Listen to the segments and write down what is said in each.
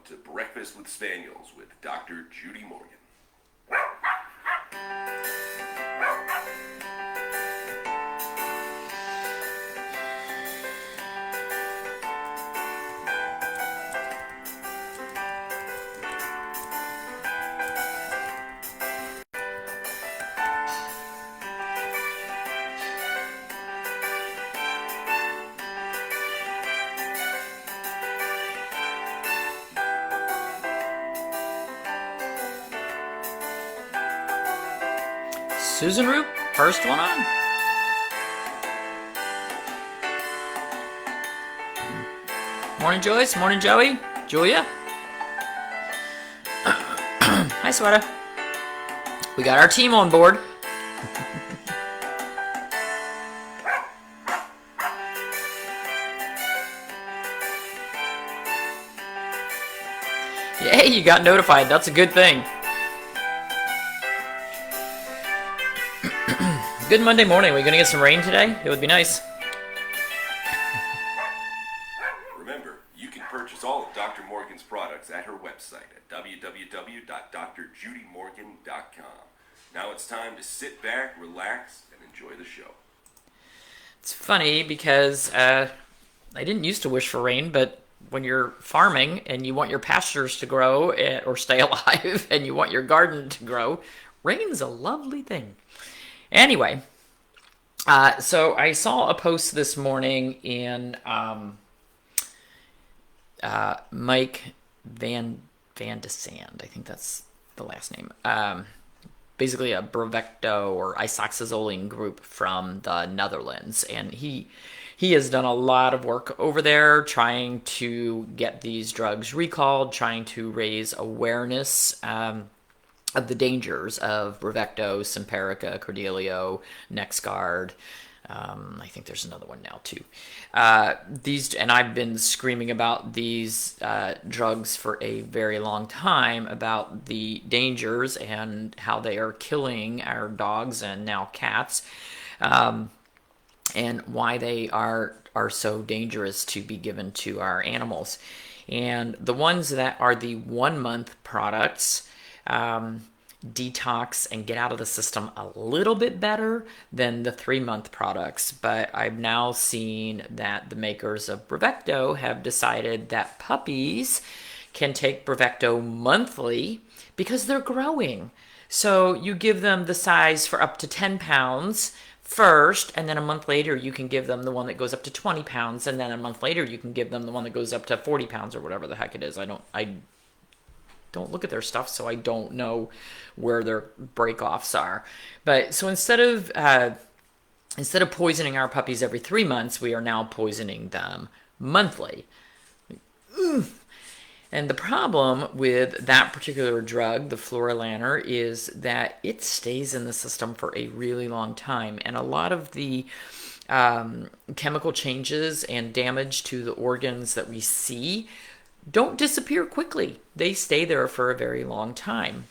to Breakfast with Spaniels with Dr. Judy Morgan. Susan Roop, first one on. Morning, Joyce. Morning, Joey. Julia. Hi, Sweater. We got our team on board. Yay, you got notified. That's a good thing. Good Monday morning. We're going to get some rain today? It would be nice. Remember, you can purchase all of Dr. Morgan's products at her website at www.drjudymorgan.com. Now it's time to sit back, relax, and enjoy the show. It's funny because I didn't used to wish for rain, but when you're farming and you want your pastures to grow or stay alive and you want your garden to grow, rain's a lovely thing. Anyway, so I saw a post this morning in Mike Van de Sand. I think that's the last name. Basically a Bravecto or Isoxazolin group from the Netherlands. And he has done a lot of work over there trying to get these drugs recalled, trying to raise awareness of the dangers of Bravecto, Simparica, Cordelio, NexGard. I think there's another one now too. And I've been screaming about these drugs for a very long time about the dangers and how they are killing our dogs and now cats, and why they are so dangerous to be given to our animals. And the ones that are the 1 month products detox and get out of the system a little bit better than the 3 month products. But I've now seen that the makers of Bravecto have decided that puppies can take Bravecto monthly because they're growing. So you give them the size for up to 10 pounds first, and then a month later you can give them the one that goes up to 20 pounds, and then a month later you can give them the one that goes up to 40 pounds or whatever the heck it is. I don't look at their stuff, so I don't know where their break-offs are. But so instead of poisoning our puppies every 3 months, we are now poisoning them monthly. And the problem with that particular drug, the Florilanor, is that it stays in the system for a really long time. And a lot of the chemical changes and damage to the organs that we see don't disappear quickly. They stay there for a very long time.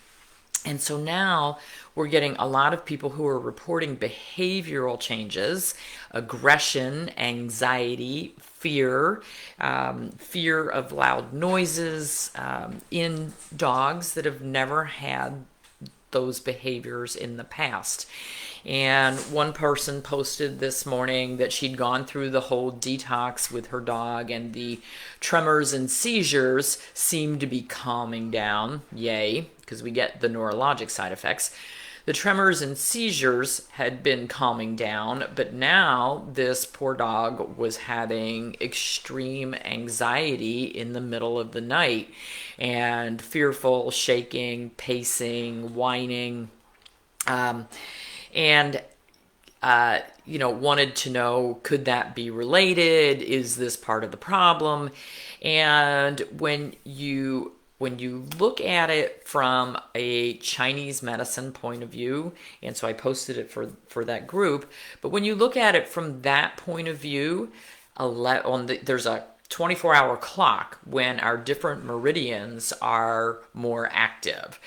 And so now we're getting a lot of people who are reporting behavioral changes, aggression, anxiety, fear, fear of loud noises in dogs that have never had those behaviors in the past. And one person posted this morning that she'd gone through the whole detox with her dog, and the tremors and seizures seemed to be calming down. Yay, because we get the neurologic side effects. The tremors and seizures had been calming down, but now this poor dog was having extreme anxiety in the middle of the night, and fearful, shaking, pacing, whining, and wanted to know, could that be related? Is this part of the problem? And when you look at it from a Chinese medicine point of view, and so I posted it for that group, but when you look at it from that point of view, there's a 24-hour clock when our different meridians are more active.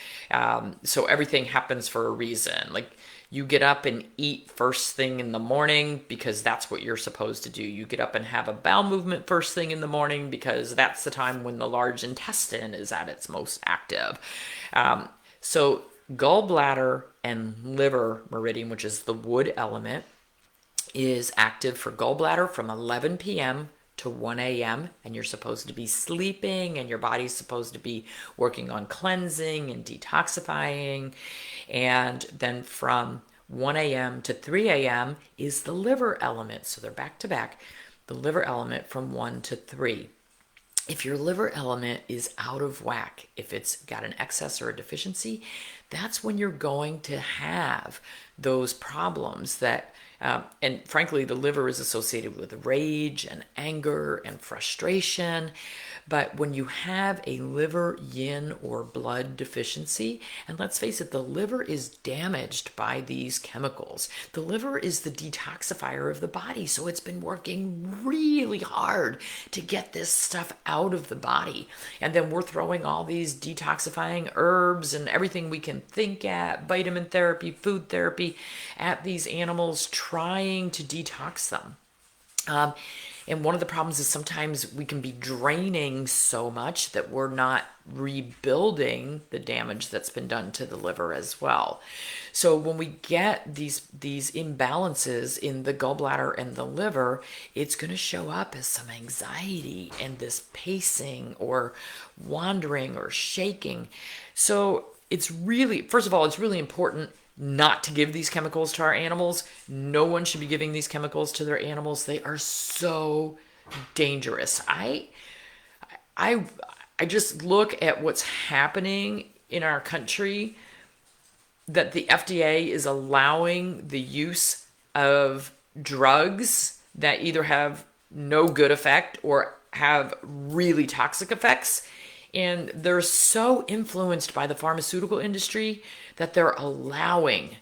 So everything happens for a reason. Like You get up and eat first thing in the morning because that's what you're supposed to do. You get up and have a bowel movement first thing in the morning because that's the time when the large intestine is at its most active. So gallbladder and liver meridian, which is the wood element, is active for gallbladder from 11 p.m. to 1 a.m. and you're supposed to be sleeping and your body's supposed to be working on cleansing and detoxifying. And then from 1 a.m. to 3 a.m. is the liver element. So they're back to back. The liver element from 1 to 3. If your liver element is out of whack, if it's got an excess or a deficiency, that's when you're going to have those problems that, and frankly, the liver is associated with rage and anger and frustration. But when you have a liver yin or blood deficiency, and let's face it, the liver is damaged by these chemicals. The liver is the detoxifier of the body, so it's been working really hard to get this stuff out of the body. And then we're throwing all these detoxifying herbs and everything we can think at, vitamin therapy, food therapy, at these animals, trying to detox them. And one of the problems is sometimes we can be draining so much that we're not rebuilding the damage that's been done to the liver as well. So when we get these imbalances in the gallbladder and the liver, it's going to show up as some anxiety and this pacing or wandering or shaking. So it's really, first of all, it's really important not to give these chemicals to our animals. No one should be giving these chemicals to their animals. They are so dangerous. I just look at what's happening in our country, that the FDA is allowing the use of drugs that either have no good effect or have really toxic effects. And they're so influenced by the pharmaceutical industry that they're allowing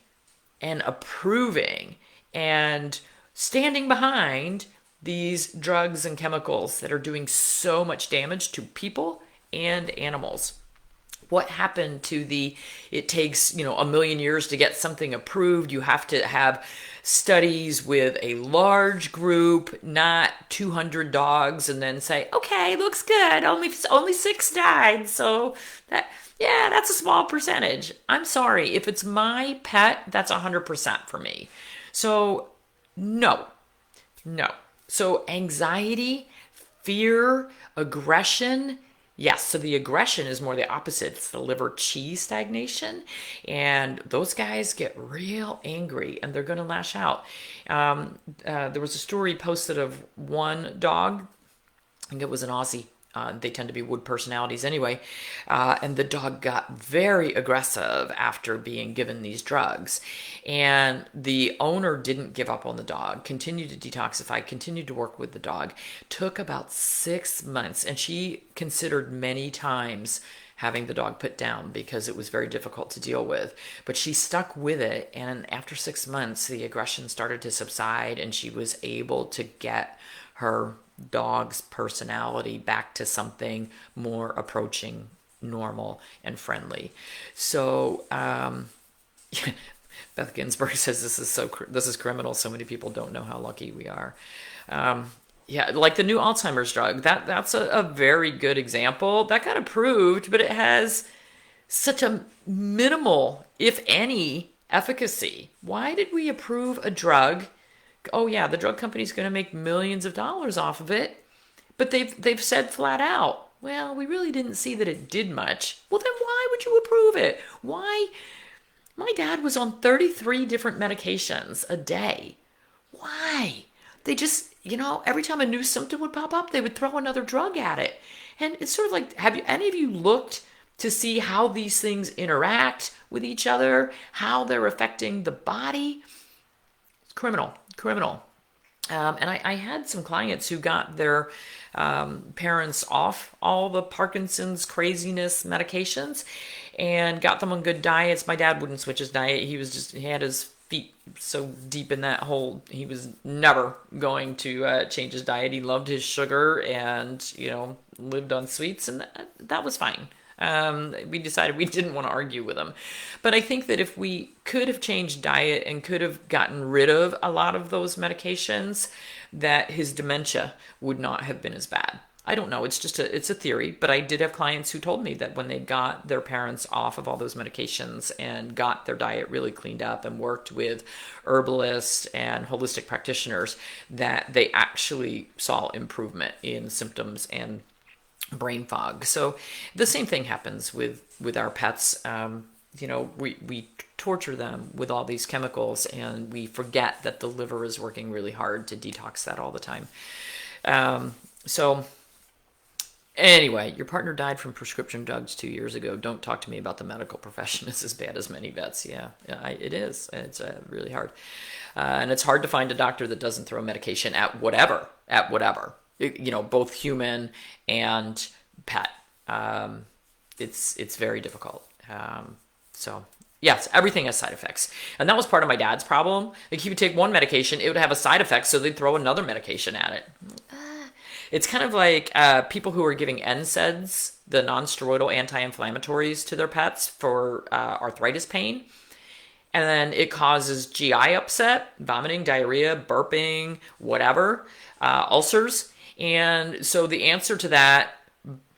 and approving and standing behind these drugs and chemicals that are doing so much damage to people and animals. What happened to it takes, a million years to get something approved. You have to have studies with a large group, not 200 dogs, and then say, okay, looks good. Only 6 died. So that's a small percentage. I'm sorry. If it's my pet, that's 100% for me. So no. So anxiety, fear, aggression. Yes, so the aggression is more the opposite. It's the liver qi stagnation. And those guys get real angry and they're going to lash out. There was a story posted of one dog. I think it was an Aussie. They tend to be wood personalities anyway. And the dog got very aggressive after being given these drugs. And the owner didn't give up on the dog, continued to detoxify, continued to work with the dog. Took about 6 months, and she considered many times having the dog put down because it was very difficult to deal with. But she stuck with it, and after 6 months, the aggression started to subside, and she was able to get her dog's personality back to something more approaching normal and friendly. So Beth Ginsburg says this is criminal. So many people don't know how lucky we are. Like the new Alzheimer's drug, that's a very good example. That got approved, but it has such a minimal, if any, efficacy. Why did we approve a drug? Oh yeah, the drug company's going to make millions of dollars off of it, but they've said flat out, well, we really didn't see that it did much. Well, then why would you approve it? Why? My dad was on 33 different medications a day. Why? They just, every time a new symptom would pop up, they would throw another drug at it. And it's sort of like, have any of you looked to see how these things interact with each other, how they're affecting the body? It's criminal. And I had some clients who got their parents off all the Parkinson's craziness medications and got them on good diets. My dad wouldn't switch his diet. He had his feet so deep in that hole. He was never going to change his diet. He loved his sugar and, lived on sweets, and that was fine. We decided we didn't want to argue with him. But I think that if we could have changed diet and could have gotten rid of a lot of those medications, that his dementia would not have been as bad. I don't know. It's a theory, but I did have clients who told me that when they got their parents off of all those medications and got their diet really cleaned up and worked with herbalists and holistic practitioners, that they actually saw improvement in symptoms and brain fog. So the same thing happens with our pets. We torture them with all these chemicals, and we forget that the liver is working really hard to detox that all the time. So anyway, your partner died from prescription drugs 2 years ago. Don't talk to me about the medical profession. It's as bad as many vets. Yeah, it is. It's really hard. And it's hard to find a doctor that doesn't throw medication at whatever. Both human and pet. It's very difficult. So yes, everything has side effects. And that was part of my dad's problem. Like, he would take one medication, it would have a side effect, so they'd throw another medication at it. It's kind of like people who are giving NSAIDs, the non-steroidal anti-inflammatories, to their pets for arthritis pain. And then it causes GI upset, vomiting, diarrhea, burping, whatever, ulcers. And so the answer to that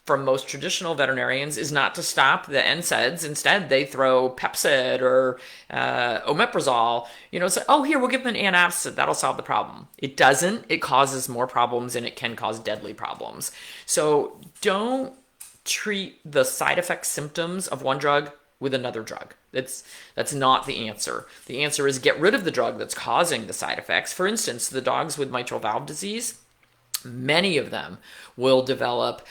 from most traditional veterinarians is not to stop the NSAIDs. Instead, they throw Pepcid or omeprazole. Say, oh, here, we'll give them an antacid. That'll solve the problem. It doesn't. It causes more problems, and it can cause deadly problems. So don't treat the side effect symptoms of one drug with another drug. That's not the answer. The answer is get rid of the drug that's causing the side effects. For instance, the dogs with mitral valve disease, many of them will develop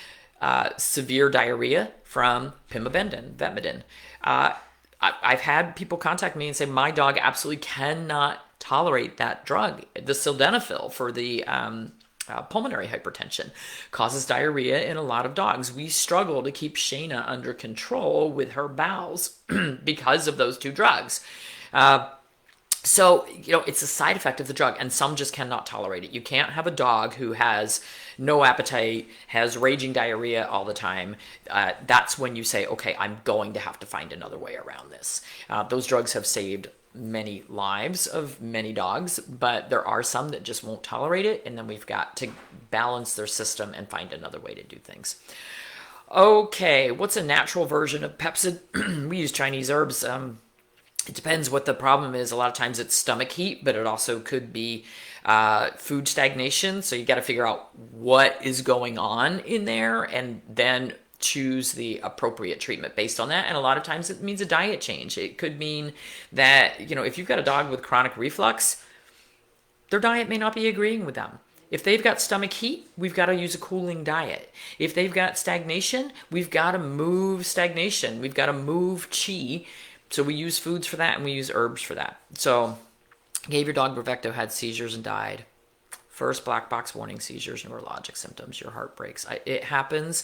severe diarrhea from pimabendin, Vetmedin. I've had people contact me and say, my dog absolutely cannot tolerate that drug. The sildenafil for the pulmonary hypertension causes diarrhea in a lot of dogs. We struggle to keep Shayna under control with her bowels because of those two drugs. So, it's a side effect of the drug, and some just cannot tolerate it. You can't have a dog who has no appetite, has raging diarrhea all the time. That's when you say, okay, I'm going to have to find another way around this. Those drugs have saved many lives of many dogs, but there are some that just won't tolerate it, and then we've got to balance their system and find another way to do things. Okay, what's a natural version of Pepcid? We use Chinese herbs. It depends what the problem is. A lot of times it's stomach heat, but it also could be food stagnation. So you got to figure out what is going on in there and then choose the appropriate treatment based on that. And a lot of times it means a diet change. It could mean that, if you've got a dog with chronic reflux, their diet may not be agreeing with them. If they've got stomach heat, we've got to use a cooling diet. If they've got stagnation, we've got to move stagnation. We've got to move qi. So we use foods for that, and we use herbs for that. So gave your dog Bravecto, had seizures, and died. First black box warning: seizures, neurologic symptoms, your heart breaks. It happens.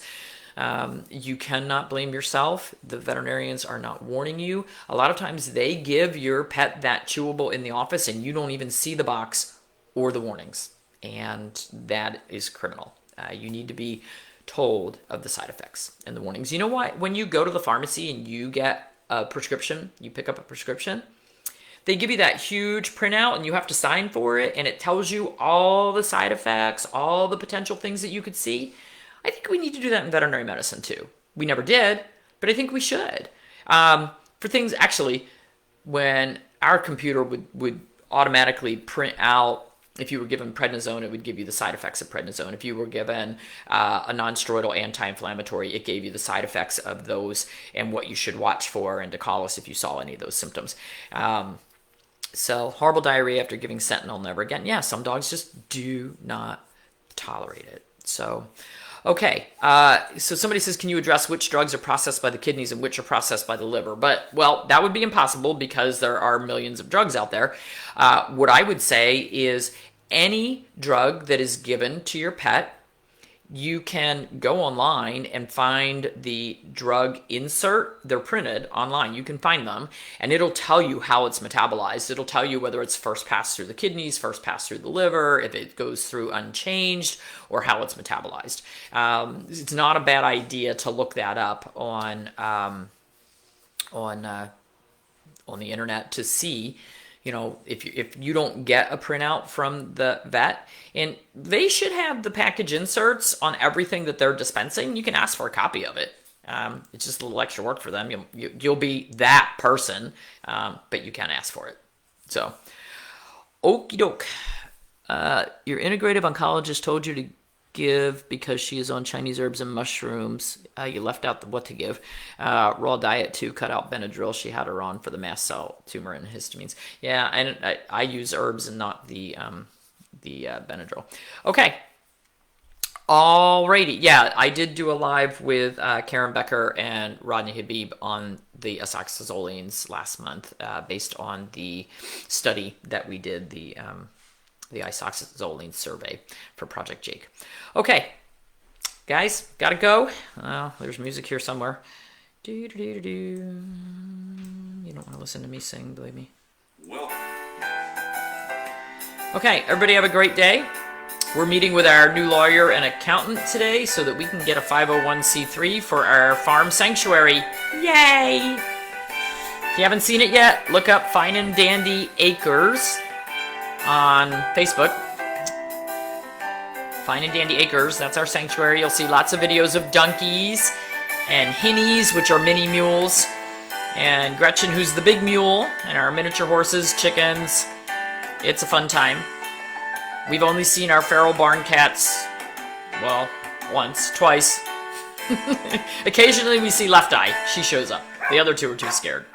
You cannot blame yourself. The veterinarians are not warning you. A lot of times they give your pet that chewable in the office, and you don't even see the box or the warnings. And that is criminal. You need to be told of the side effects and the warnings. You know what? When you go to the pharmacy and you get a prescription, you pick up a prescription, they give you that huge printout and you have to sign for it, and it tells you all the side effects, all the potential things that you could see. I think we need to do that in veterinary medicine too. We never did, but I think we should. For things, actually, when our computer would automatically print out, if you were given prednisone, it would give you the side effects of prednisone. If you were given a non-steroidal anti-inflammatory, it gave you the side effects of those and what you should watch for, and to call us if you saw any of those symptoms. So horrible diarrhea after giving Sentinel, never again. Yeah, some dogs just do not tolerate it. So, okay. So somebody says, can you address which drugs are processed by the kidneys and which are processed by the liver? Well, that would be impossible because there are millions of drugs out there. What I would say is any drug that is given to your pet you can go online and find the drug insert. They're printed online. You can find them, and it'll tell you how it's metabolized. It'll tell you whether it's first passed through the kidneys, first passed through the liver, if it goes through unchanged, or how it's metabolized. It's not a bad idea to look that up on the internet to see, if you don't get a printout from the vet, and they should have the package inserts on everything that they're dispensing. You can ask for a copy of it. It's just a little extra work for them. You'll be that person, but you can ask for it. So, okie doke. Your integrative oncologist told you to give because she is on Chinese herbs and mushrooms. You left out what to give. Raw diet too. Cut out Benadryl. She had her on for the mast cell tumor and histamines. Yeah, and I use herbs and not the Benadryl. Okay. Alrighty. Yeah, I did do a live with Karen Becker and Rodney Habib on the isoxazolines last month, based on the study that we did, the isoxazolines survey for Project Jake. Okay, guys, gotta go. There's music here somewhere. You don't want to listen to me sing, believe me. Well. Okay, everybody have a great day. We're meeting with our new lawyer and accountant today so that we can get a 501c3 for our farm sanctuary. Yay! If you haven't seen it yet, look up Fine and Dandy Acres on Facebook. Fine and Dandy Acres, that's our sanctuary. You'll see lots of videos of donkeys and hinnies, which are mini mules, and Gretchen, who's the big mule, and our miniature horses, chickens. It's a fun time. We've only seen our feral barn cats, well, once, twice. Occasionally we see Left Eye. She shows up. The other two are too scared.